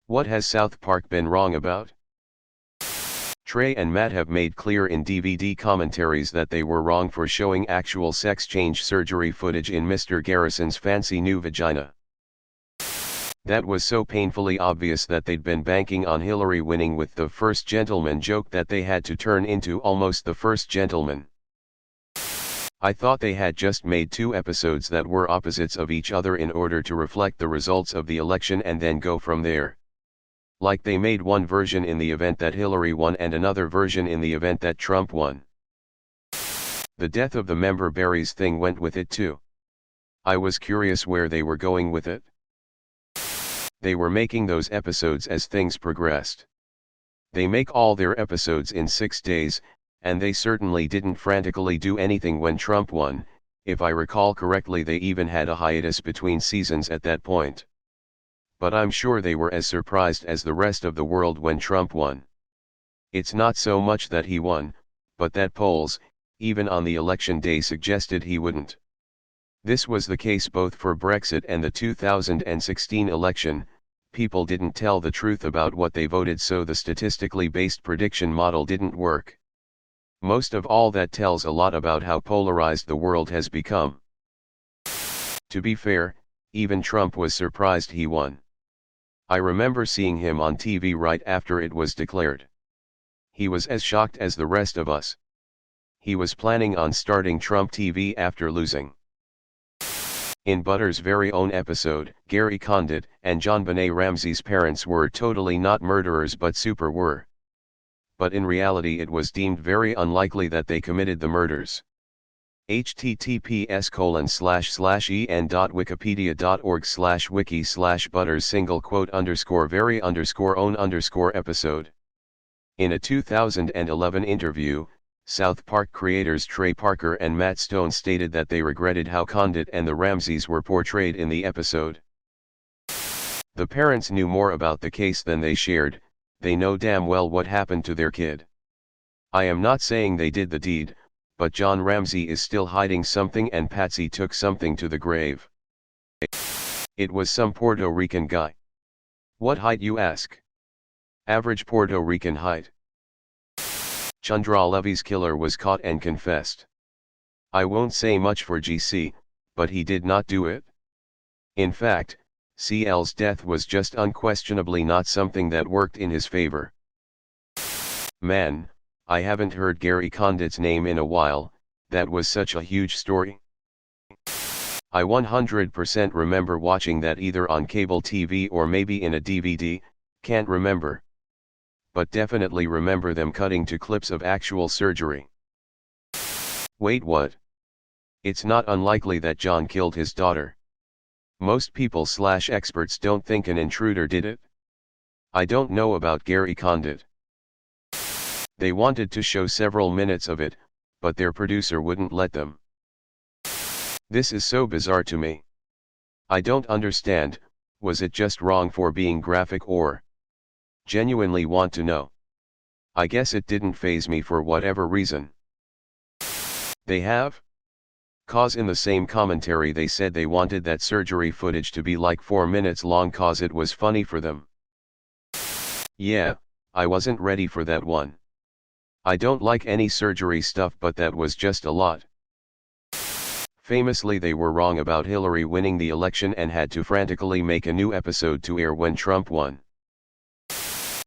What has South Park been wrong about? Trey and Matt have made clear in DVD commentaries that they were wrong for showing actual sex change surgery footage in Mr. Garrison's fancy new vagina. That was so painfully obvious that they'd been banking on Hillary winning with the first gentleman joke that they had to turn into almost the first gentleman. I thought they had just made 2 episodes that were opposites of each other in order to reflect the results of the election and then go from there. Like they made one version in the event that Hillary won and another version in the event that Trump won. The death of the member berries thing went with it too. I was curious where they were going with it. They were making those episodes as things progressed. They make all their episodes in 6 days, and they certainly didn't frantically do anything when Trump won. If I recall correctly, they even had a hiatus between seasons at that point. But I'm sure they were as surprised as the rest of the world when Trump won. It's not so much that he won, but that polls, even on the election day, suggested he wouldn't. This was the case both for Brexit and the 2016 election. People didn't tell the truth about what they voted, so the statistically based prediction model didn't work. Most of all, that tells a lot about how polarized the world has become. To be fair, even Trump was surprised he won. I remember seeing him on TV right after it was declared. He was as shocked as the rest of us. He was planning on starting Trump TV after losing. In Butter's very own episode, Gary Condit and JonBenet Ramsey's parents were totally not murderers but super were. But in reality it was deemed very unlikely that they committed the murders. https://en.wikipedia.org/wiki/butters_very_own_episode. In a 2011 interview, South Park creators Trey Parker and Matt Stone stated that they regretted how Condit and the Ramseys were portrayed in the episode. The parents knew more about the case than they shared. They know damn well what happened to their kid. I am not saying they did the deed, but John Ramsey is still hiding something and Patsy took something to the grave. It was some Puerto Rican guy. What height, you ask? Average Puerto Rican height. Chandra Levy's killer was caught and confessed. I won't say much for GC, but he did not do it. In fact, CL's death was just unquestionably not something that worked in his favor. Man, I haven't heard Gary Condit's name in a while. That was such a huge story. I 100% remember watching that either on cable TV or maybe in a DVD, can't remember. But definitely remember them cutting to clips of actual surgery. Wait, what? It's not unlikely that John killed his daughter. Most people/experts don't think an intruder did it. I don't know about Gary Condit. They wanted to show several minutes of it, but their producer wouldn't let them. This is so bizarre to me. I don't understand. Was it just wrong for being graphic, or genuinely want to know? I guess it didn't faze me for whatever reason. They have? Cause in the same commentary they said they wanted that surgery footage to be like 4 minutes long cause it was funny for them. Yeah, I wasn't ready for that one. I don't like any surgery stuff, but that was just a lot. Famously, they were wrong about Hillary winning the election and had to frantically make a new episode to air when Trump won.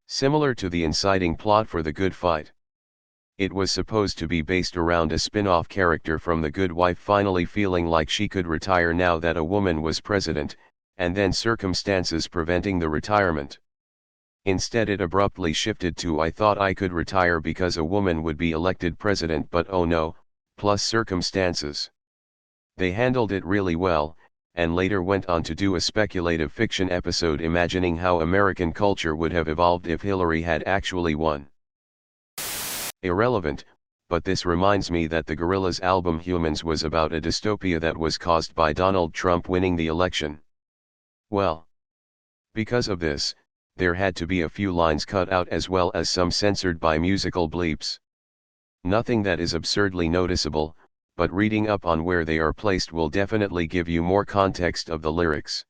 Similar to the inciting plot for The Good Fight. It was supposed to be based around a spin-off character from The Good Wife finally feeling like she could retire now that a woman was president, and then circumstances preventing the retirement. Instead it abruptly shifted to I thought I could retire because a woman would be elected president, but oh no, plus circumstances. They handled it really well, and later went on to do a speculative fiction episode imagining how American culture would have evolved if Hillary had actually won. Irrelevant, but this reminds me that the Gorillaz album Humans was about a dystopia that was caused by Donald Trump winning the election. Well, because of this, there had to be a few lines cut out as well as some censored by musical bleeps. Nothing that is absurdly noticeable, but reading up on where they are placed will definitely give you more context of the lyrics.